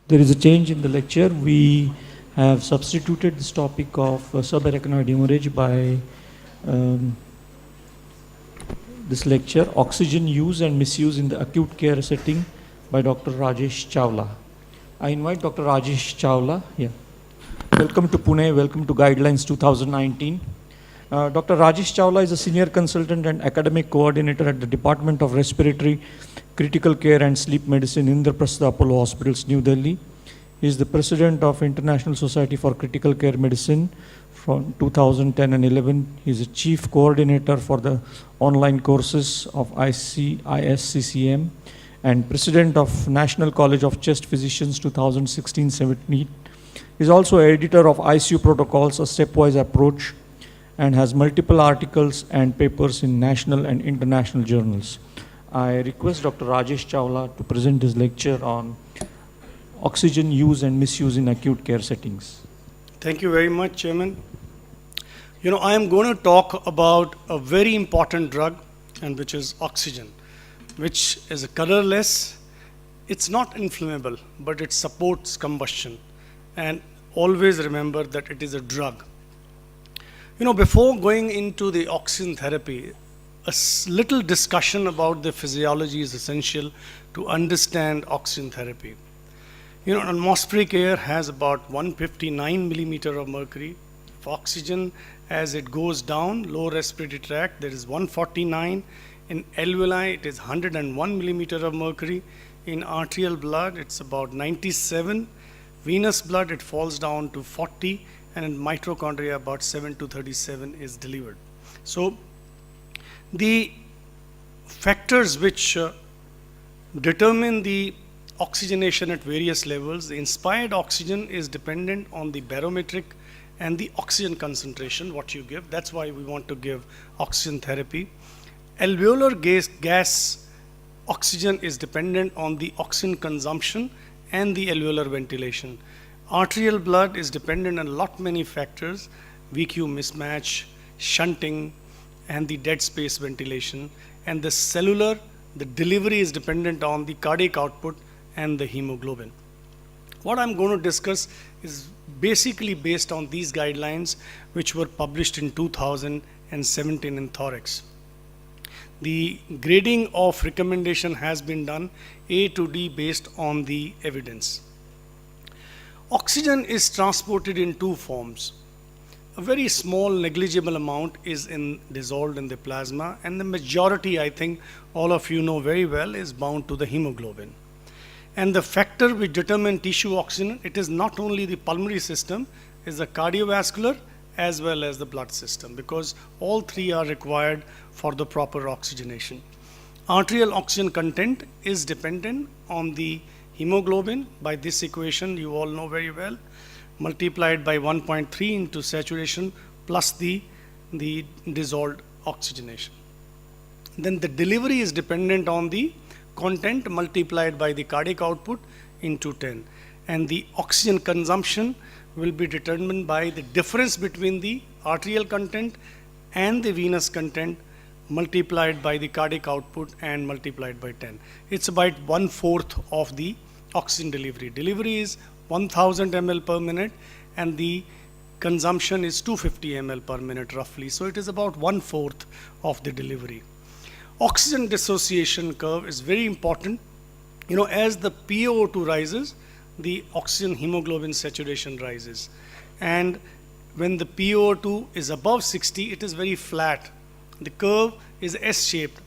There is a change in the lecture. We have substituted this topic of subarachnoid hemorrhage by um, this lecture, Oxygen Use and Misuse in the Acute Care Setting by Dr. Rajesh Chawla. I invite Dr. Rajesh Chawla here. Welcome to Pune, welcome to Guidelines 2019. Dr. Rajesh Chawla is a senior consultant and academic coordinator at the Department of Respiratory, Critical Care and Sleep Medicine, Indraprastha Apollo Hospitals, New Delhi. He is the president of International Society for Critical Care Medicine from 2010 and 11. He is a chief coordinator for the online courses of ISCCM and president of National College of Chest Physicians 2016-17. He is also editor of ICU Protocols, a stepwise approach, and has multiple articles and papers in national and international journals. I request Dr. Rajesh Chawla to present his lecture on oxygen use and misuse in acute care settings. Thank you very much, Chairman. I am going to talk about a very important drug, and which is oxygen, which is colorless. It's not inflammable, but it supports combustion. And always remember that it is a drug. Before going into the oxygen therapy, a little discussion about the physiology is essential to understand oxygen therapy. Atmospheric air has about 159 millimeter of mercury. For oxygen, as it goes down, lower respiratory tract, there is 149. In alveoli, it is 101 millimeter of mercury. In arterial blood, it's about 97. Venous blood, it falls down to 40. And in mitochondria, about 7 to 37 is delivered. So, the factors which determine the oxygenation at various levels, the inspired oxygen is dependent on the barometric and the oxygen concentration, what you give. That's why we want to give oxygen therapy. Alveolar gas oxygen is dependent on the oxygen consumption and the alveolar ventilation. Arterial blood is dependent on many factors, VQ mismatch, shunting, and the dead space ventilation. And the cellular, the delivery is dependent on the cardiac output and the hemoglobin. What I'm going to discuss is basically based on these guidelines which were published in 2017 in Thorax. The grading of recommendation has been done A to D based on the evidence. Oxygen is transported in two forms. A very small negligible amount is dissolved in the plasma, and the majority, I think all of you know very well, is bound to the hemoglobin. And the factor which determine tissue oxygen, it is not only the pulmonary system, is the cardiovascular as well as the blood system, because all three are required for the proper oxygenation. Arterial oxygen content is dependent on the hemoglobin by this equation you all know very well, multiplied by 1.3 into saturation plus the dissolved oxygenation. Then the delivery is dependent on the content multiplied by the cardiac output into 10. And the oxygen consumption will be determined by the difference between the arterial content and the venous content multiplied by the cardiac output and multiplied by 10. It's about 1/4 of the oxygen delivery. Delivery is 1000 ml per minute and the consumption is 250 ml per minute roughly. So it is about 1/4 of the delivery. Oxygen dissociation curve is very important. As the PaO2 rises, the oxygen hemoglobin saturation rises. And when the PaO2 is above 60, it is very flat. The curve is S-shaped.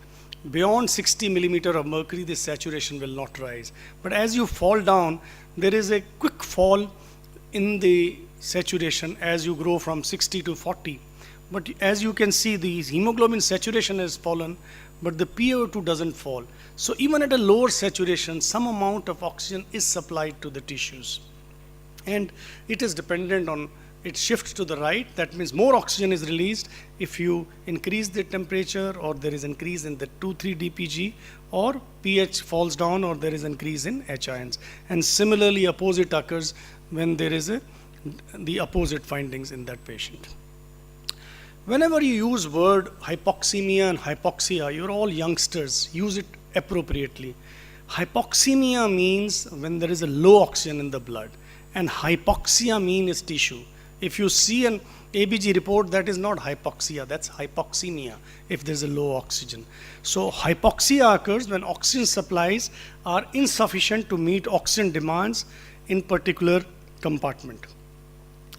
Beyond 60 millimeter of mercury, the saturation will not rise. But as you fall down, there is a quick fall in the saturation as you grow from 60 to 40. But as you can see, the hemoglobin saturation has fallen, but the PaO2 doesn't fall. So even at a lower saturation, some amount of oxygen is supplied to the tissues. And it is dependent on, it shifts to the right. That means more oxygen is released if you increase the temperature, or there is increase in the 2,3 dpg, or pH falls down, or there is increase in H ions. And similarly, opposite occurs when there is the opposite findings in that patient. Whenever you use word hypoxemia and hypoxia, you're all youngsters, use it appropriately. Hypoxemia means when there is a low oxygen in the blood, and hypoxia means tissue. If you see an ABG report, that is not hypoxia, that's hypoxemia if there's a low oxygen. So hypoxia occurs when oxygen supplies are insufficient to meet oxygen demands in particular compartment.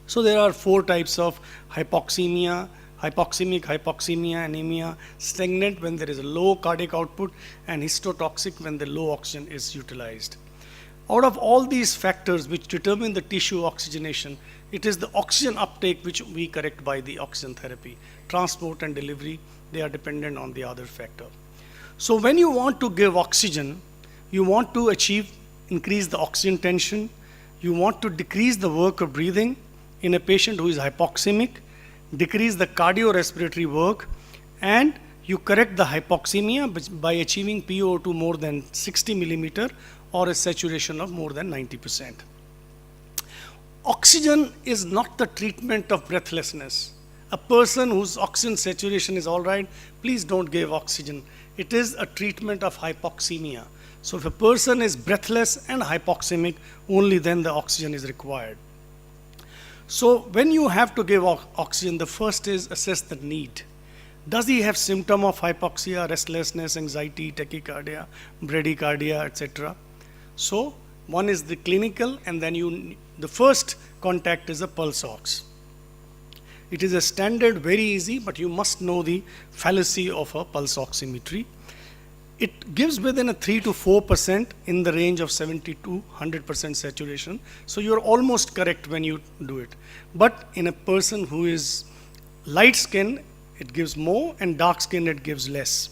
So there are 4 types of hypoxemia: hypoxemic, hypoxemia, anemia, stagnant when there is a low cardiac output, and histotoxic when the low oxygen is utilized. Out of all these factors which determine the tissue oxygenation, it is the oxygen uptake which we correct by the oxygen therapy. Transport and delivery, they are dependent on the other factor. So when you want to give oxygen, you want to increase the oxygen tension, you want to decrease the work of breathing in a patient who is hypoxemic, decrease the cardiorespiratory work, and you correct the hypoxemia by achieving PaO2 more than 60 millimeter or a saturation of more than 90%. Oxygen is not the treatment of breathlessness. A person whose oxygen saturation is all right, please don't give oxygen. It is a treatment of hypoxemia. So if a person is breathless and hypoxemic, only then the oxygen is required. So when you have to give oxygen, the first is assess the need. Does he have symptom of hypoxia, restlessness, anxiety, tachycardia, bradycardia, etc.? So one is the clinical, and then the first contact is a pulse ox. It is a standard, very easy, but you must know the fallacy of a pulse oximetry. It gives within a 3 to 4% in the range of 70 to 100% saturation. So you're almost correct when you do it. But in a person who is light skin, it gives more, and dark skin, it gives less.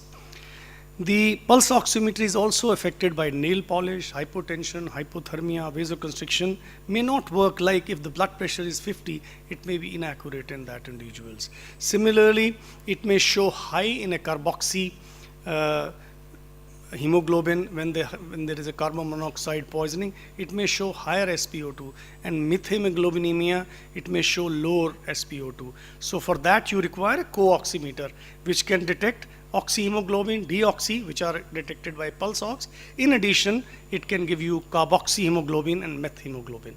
The pulse oximetry is also affected by nail polish, hypotension, hypothermia, vasoconstriction. May not work, like if the blood pressure is 50, it may be inaccurate in that individuals. Similarly, it may show high in a carboxy hemoglobin when there is a carbon monoxide poisoning. It may show higher SpO2, and methemoglobinemia, it may show lower SpO2. So for that you require a co-oximeter which can detect oxyhemoglobin, deoxy, which are detected by pulse ox. In addition, it can give you carboxyhemoglobin and methemoglobin.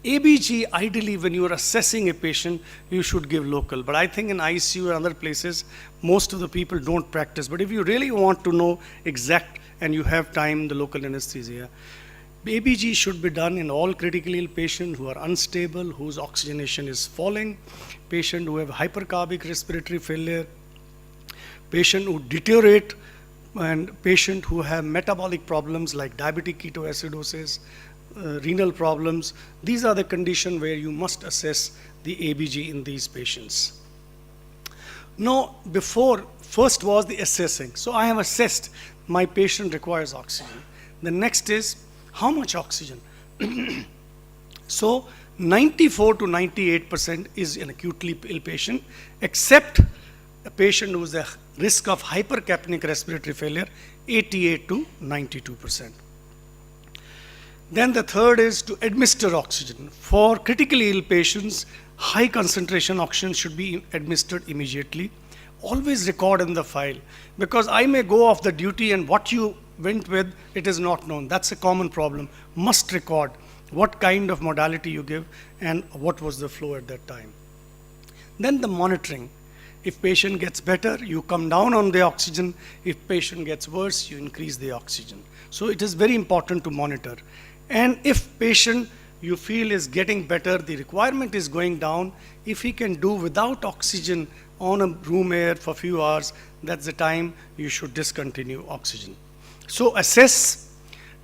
ABG, ideally when you are assessing a patient, you should give local. But I think in ICU and other places, most of the people don't practice. But if you really want to know exact and you have time, the local anesthesia, ABG should be done in all critically ill patients who are unstable, whose oxygenation is falling, patient who have hypercarbic respiratory failure, patient who deteriorate, and patient who have metabolic problems like diabetic ketoacidosis, renal problems. These are the conditions where you must assess the ABG in these patients. Now, first was the assessing. So I have assessed my patient requires oxygen. The next is how much oxygen. So 94 to 98% is an acutely ill patient, except a patient who has a risk of hypercapnic respiratory failure, 88 to 92%. Then the third is to administer oxygen. For critically ill patients, high concentration oxygen should be administered immediately. Always record in the file, because I may go off the duty and what you went with, it is not known. That's a common problem. Must record what kind of modality you give and what was the flow at that time. Then the monitoring. If patient gets better, you come down on the oxygen. If patient gets worse, you increase the oxygen. So it is very important to monitor. And if patient you feel is getting better, the requirement is going down, if he can do without oxygen on a room air for a few hours, that's the time you should discontinue oxygen. So assess,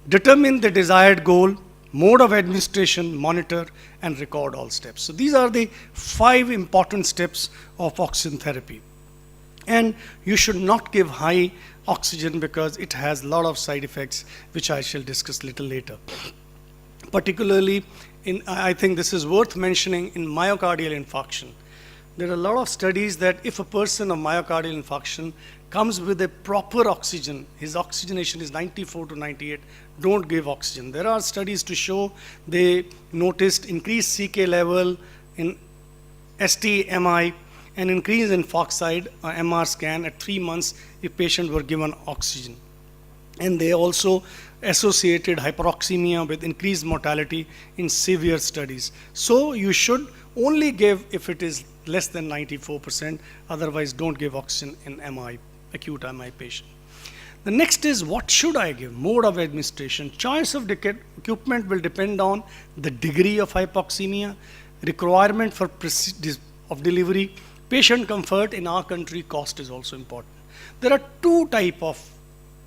determine the desired goal, mode of administration, monitor, and record all steps. So these are the 5 important steps of oxygen therapy. And you should not give high oxygen because it has a lot of side effects, which I shall discuss a little later. Particularly, I think this is worth mentioning in myocardial infarction. There are a lot of studies that if a person of myocardial infarction comes with a proper oxygen, his oxygenation is 94 to 98, don't give oxygen. There are studies to show they noticed increased CK level in ST-MI and increase in Fox side MR scan at 3 months if patients were given oxygen. And they also associated hyperoxemia with increased mortality in severe studies. So you should only give if it is less than 94%, otherwise don't give oxygen in MI, acute MI patient. The next is, what should I give? Mode of administration. Choice of equipment will depend on the degree of hypoxemia, requirement for of delivery, patient comfort. In our country, cost is also important. There are two types of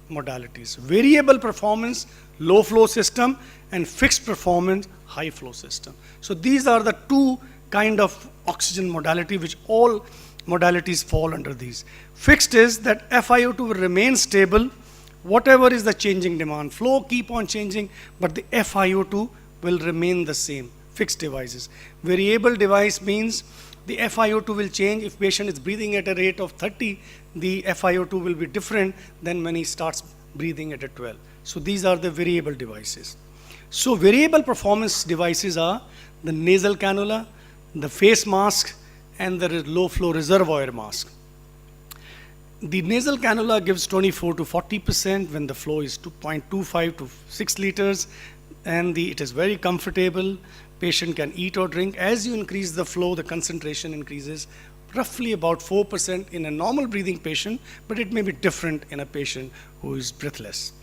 modalities: variable performance, low flow system, and fixed performance, high flow system. So these are the two kind of oxygen modality which all modalities fall under these. Fixed is that FiO2 will remain stable, whatever is the changing demand. Flow keep on changing, but the FiO2 will remain the same. Fixed devices. Variable device means the FiO2 will change. If patient is breathing at a rate of 30, the FiO2 will be different than when he starts breathing at a 12. So these are the variable devices. So variable performance devices are the nasal cannula, the face mask, and the low flow reservoir mask. The nasal cannula gives 24 to 40% when the flow is 2.25 to 6 liters, and it is very comfortable. Patient can eat or drink. As you increase the flow, the concentration increases roughly about 4% in a normal breathing patient, but it may be different in a patient who is breathless.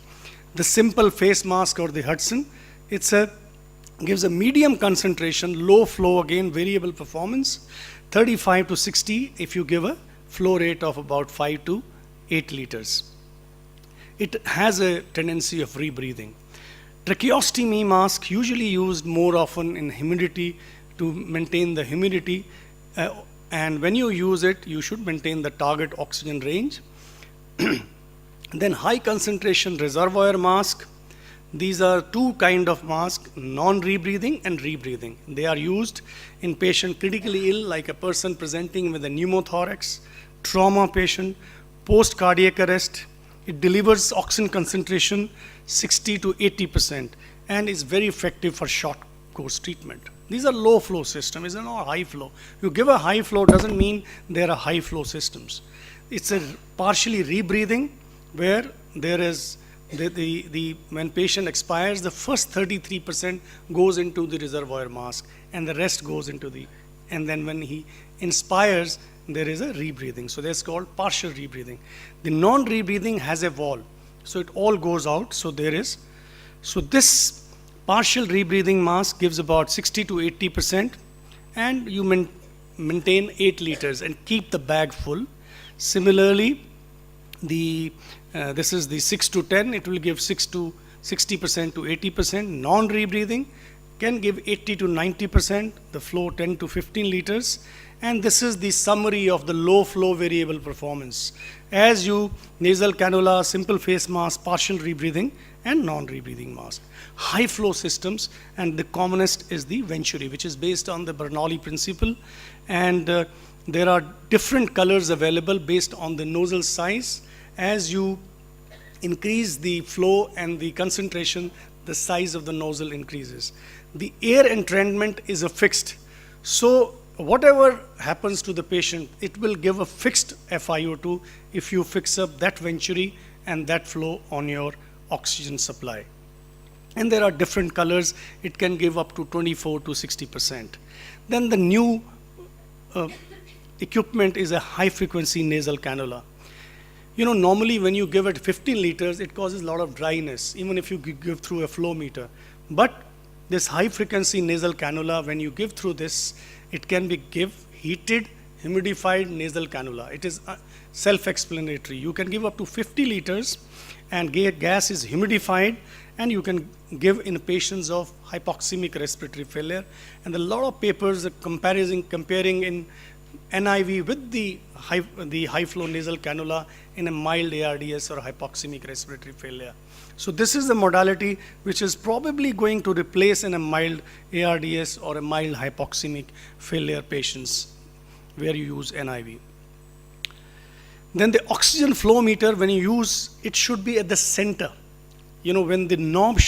The simple face mask or the Hudson, gives a medium concentration, low flow, again variable performance, 35 to 60 if you give a flow rate of about 5 to 8 liters. It has a tendency of rebreathing. Tracheostomy mask usually used more often in humidity to maintain the humidity, and when you use it, you should maintain the target oxygen range. Then high concentration reservoir mask. These are two kind of masks, non-rebreathing and rebreathing. They are used in patient critically ill, like a person presenting with a pneumothorax, trauma patient, post-cardiac arrest. It delivers oxygen concentration 60 to 80% and is very effective for short course treatment. These are low flow systems, it's not high flow. You give a high flow doesn't mean there are high flow systems. It's a partially rebreathing where there is when patient expires, the first 33% goes into the reservoir mask and the rest goes into and then when he inspires, there is a rebreathing. So that's called partial rebreathing. The non-rebreathing has a wall, so it all goes out. So this partial rebreathing mask gives about 60 to 80%, and you maintain 8 liters and keep the bag full. Similarly, this is the 6 to 10, it will give 60% to 80%. Non-rebreathing can give 80 to 90%, the flow 10 to 15 liters. And this is the summary of the low flow variable performance. As you nasal cannula, simple face mask, partial rebreathing, and non-rebreathing mask. High flow systems, and the commonest is the Venturi, which is based on the Bernoulli principle. And there are different colors available based on the nozzle size. As you increase the flow and the concentration, the size of the nozzle increases. The air entrainment is a fixed. So whatever happens to the patient, it will give a fixed FiO2 if you fix up that Venturi and that flow on your oxygen supply. And there are different colors. It can give up to 24 to 60%. Then the new equipment is a high frequency nasal cannula. You know, normally when you give it 15 liters, it causes a lot of dryness, even if you give through a flow meter. But this high frequency nasal cannula, when you give through this, it can be heated, humidified nasal cannula. It is self-explanatory. You can give up to 50 liters, and gas is humidified, and you can give in patients of hypoxemic respiratory failure. And a lot of papers are comparing in NIV with the high flow nasal cannula in a mild ARDS or hypoxemic respiratory failure. So this is the modality which is probably going to replace in a mild ARDS or a mild hypoxemic failure patients where you use NIV. Then the oxygen flow meter, when you use, it should be at the center. You know, when the knob,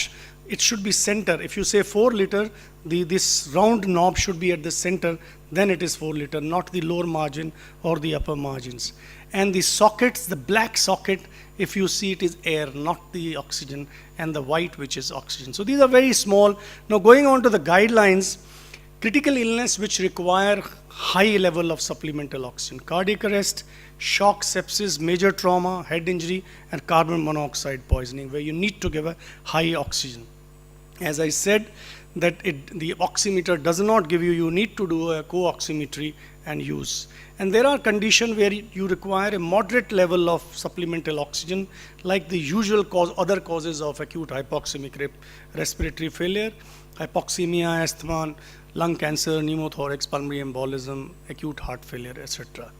it should be center. If you say 4 liter, this round knob should be at the center, then it is 4 liter, not the lower margin or the upper margins. And the sockets, the black socket, if you see it is air, not the oxygen, and the white which is oxygen. So these are very small. Now going on to the guidelines, critical illness which require high level of supplemental oxygen: cardiac arrest, shock, sepsis, major trauma, head injury, and carbon monoxide poisoning, where you need to give a high oxygen. As I said, that the oximeter does not give you, you need to do a co-oximetry and use. And there are conditions where you require a moderate level of supplemental oxygen, like the usual other causes of acute hypoxemic respiratory failure: hypoxemia, asthma, lung cancer, pneumothorax, pulmonary embolism, acute heart failure, etc.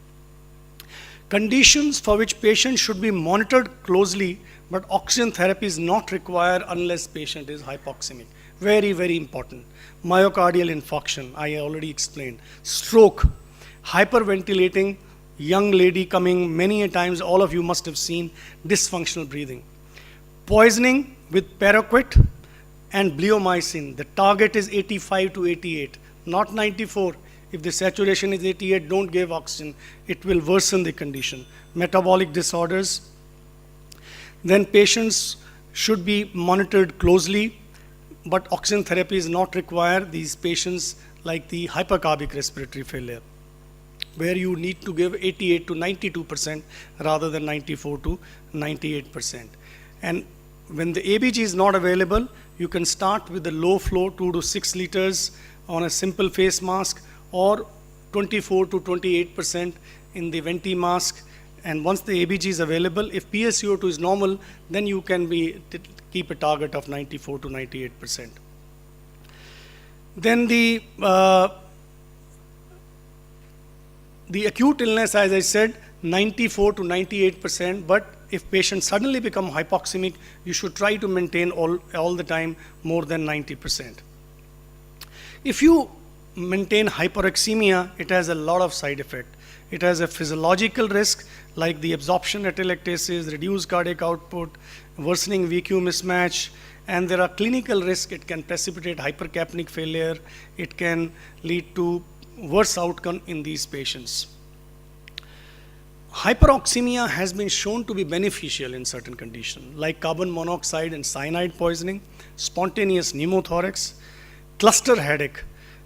Conditions for which patients should be monitored closely, but oxygen therapy is not required unless patient is hypoxemic. Very, very important. Myocardial infarction, I already explained. Stroke, hyperventilating, young lady coming many a times, all of you must have seen, dysfunctional breathing. Poisoning with paraquat and bleomycin. The target is 85 to 88, not 94. If the saturation is 88, don't give oxygen. It will worsen the condition. Metabolic disorders. Then patients should be monitored closely, but oxygen therapy is not required. These patients like the hypercarbic respiratory failure, where you need to give 88 to 92% rather than 94 to 98%. And when the ABG is not available, you can start with the low flow 2 to 6 liters on a simple face mask, or 24 to 28% in the venti mask. And once the ABG is available, if PSCO2 is normal, then you can keep a target of 94 to 98%. Then the acute illness, as I said, 94 to 98%, but if patients suddenly become hypoxemic, you should try to maintain all the time more than 90%. If you maintain hyperoxemia, it has a lot of side effect. It has a physiological risk like the absorption atelectasis, reduced cardiac output, worsening VQ mismatch, and there are clinical risks. It can precipitate hypercapnic failure. It can lead to worse outcome in these patients. Hyperoxemia has been shown to be beneficial in certain conditions, like carbon monoxide and cyanide poisoning, spontaneous pneumothorax, cluster headache,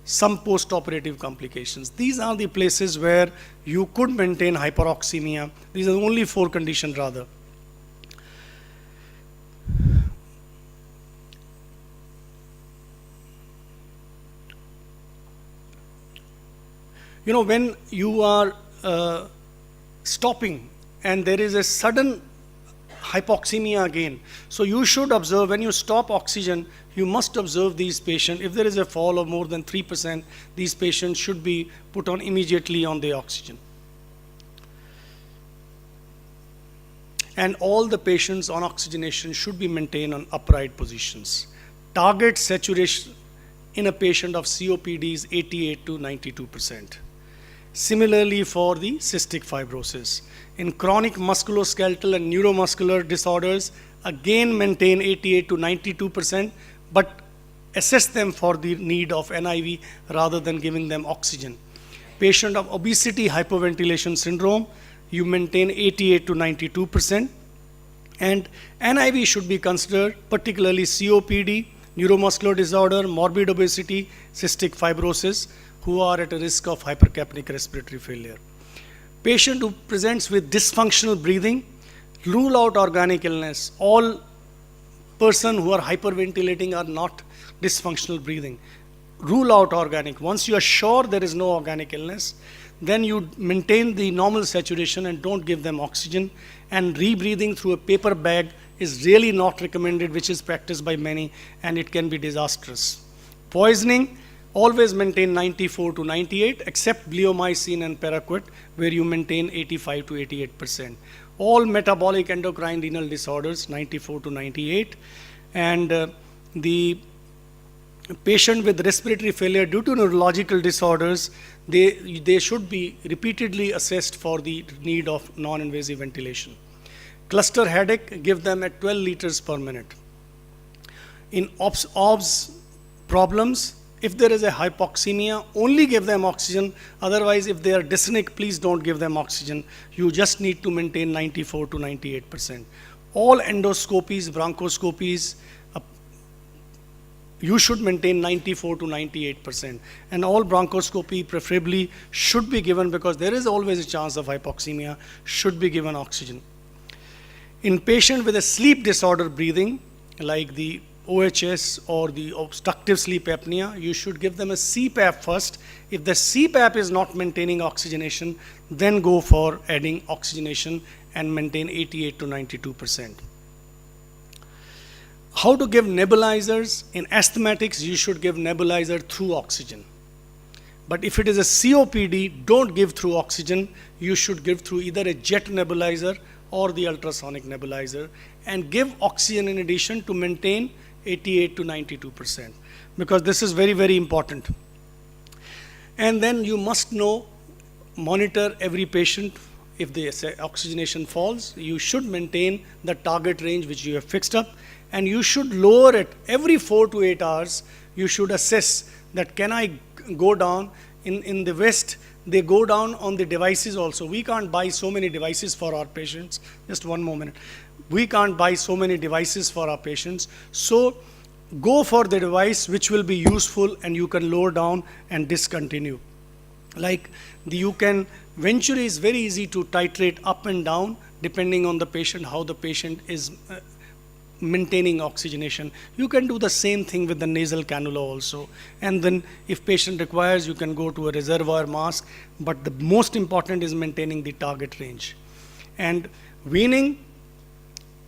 some post-operative complications. These are the places where you could maintain hyperoxemia. These are the only 4 conditions rather. You know, when you are stopping and there is a sudden hypoxemia again, so you should observe when you stop oxygen, you must observe these patients. If there is a fall of more than 3%, these patients should be put on immediately on the oxygen. And all the patients on oxygenation should be maintained on upright positions. Target saturation in a patient of COPD is 88 to 92%. Similarly for the cystic fibrosis. In chronic musculoskeletal and neuromuscular disorders, again maintain 88 to 92%, but assess them for the need of NIV rather than giving them oxygen. Patient of obesity hypoventilation syndrome, you maintain 88 to 92%. And NIV should be considered, particularly COPD, neuromuscular disorder, morbid obesity, cystic fibrosis, who are at a risk of hypercapnic respiratory failure. Patient who presents with dysfunctional breathing, rule out organic illness. All person who are hyperventilating are not dysfunctional breathing. Rule out organic. Once you are sure there is no organic illness, then you maintain the normal saturation and don't give them oxygen. And rebreathing through a paper bag is really not recommended, which is practiced by many, and it can be disastrous. Poisoning, always maintain 94 to 98, except bleomycin and paraquat, where you maintain 85 to 88%. All metabolic endocrine renal disorders, 94 to 98. And the patient with respiratory failure due to neurological disorders, they should be repeatedly assessed for the need of non-invasive ventilation. Cluster headache, give them at 12 liters per minute. In OBS problems, if there is a hypoxemia, only give them oxygen. Otherwise, if they are dyspneic, please don't give them oxygen. You just need to maintain 94 to 98%. All endoscopies, bronchoscopies, you should maintain 94 to 98%. And all bronchoscopy preferably should be given, because there is always a chance of hypoxemia, should be given oxygen. In patient with a sleep disorder breathing, like the OHS or the obstructive sleep apnea, you should give them a CPAP first. If the CPAP is not maintaining oxygenation, then go for adding oxygenation and maintain 88 to 92%. How to give nebulizers? In asthmatics, you should give nebulizer through oxygen. But if it is a COPD, don't give through oxygen. You should give through either a jet nebulizer or the ultrasonic nebulizer, and give oxygen in addition to maintain 88 to 92%, because this is very, very important. And then you must know, monitor every patient. If the oxygenation falls, you should maintain the target range which you have fixed up, and you should lower it every 4 to 8 hours. You should assess that, can I go down? In the West, they go down on the devices also. We can't buy so many devices for our patients. Just one moment. We can't buy so many devices for our patients. So go for the device which will be useful, and you can lower down and discontinue. Like Venturi is very easy to titrate up and down depending on the patient, how the patient is maintaining oxygenation. You can do the same thing with the nasal cannula also. And then if patient requires, you can go to a reservoir mask. But the most important is maintaining the target range. And weaning,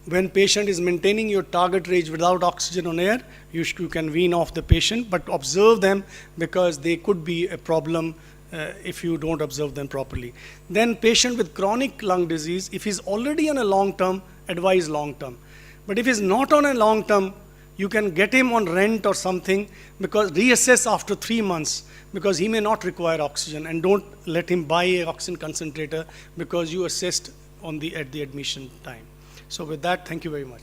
when patient is maintaining your target range without oxygen on air, you can wean off the patient, but observe them, because they could be a problem if you don't observe them properly. Then patient with chronic lung disease, if he's already on a long term, advise long term. But if he's not on a long term, you can get him on rent or something, because reassess after 3 months, because he may not require oxygen, and don't let him buy an oxygen concentrator because you assessed at the admission time. So with that, thank you very much.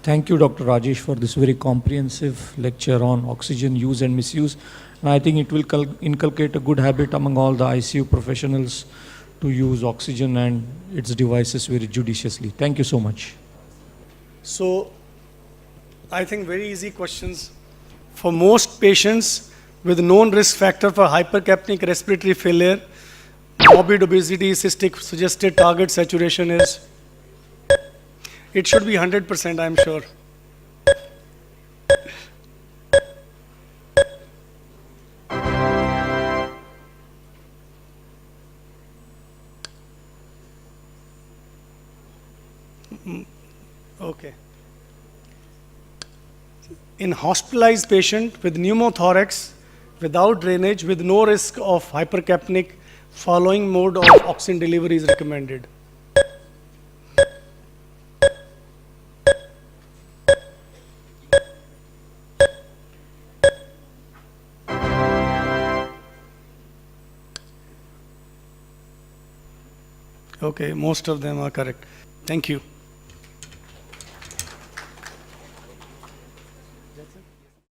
Thank you, Dr. Rajesh, for this very comprehensive lecture on oxygen use and misuse. And I think it will inculcate a good habit among all the ICU professionals to use oxygen and its devices very judiciously. Thank you so much. So, I think very easy questions. For most patients with known risk factor for hypercapnic respiratory failure, morbid obesity, cystic, suggested target saturation is, it should be 100%, I'm sure. Okay. In hospitalized patient with pneumothorax, without drainage, with no risk of hypercapnic, following mode of oxygen delivery is recommended. Okay, most of them are correct. Thank you.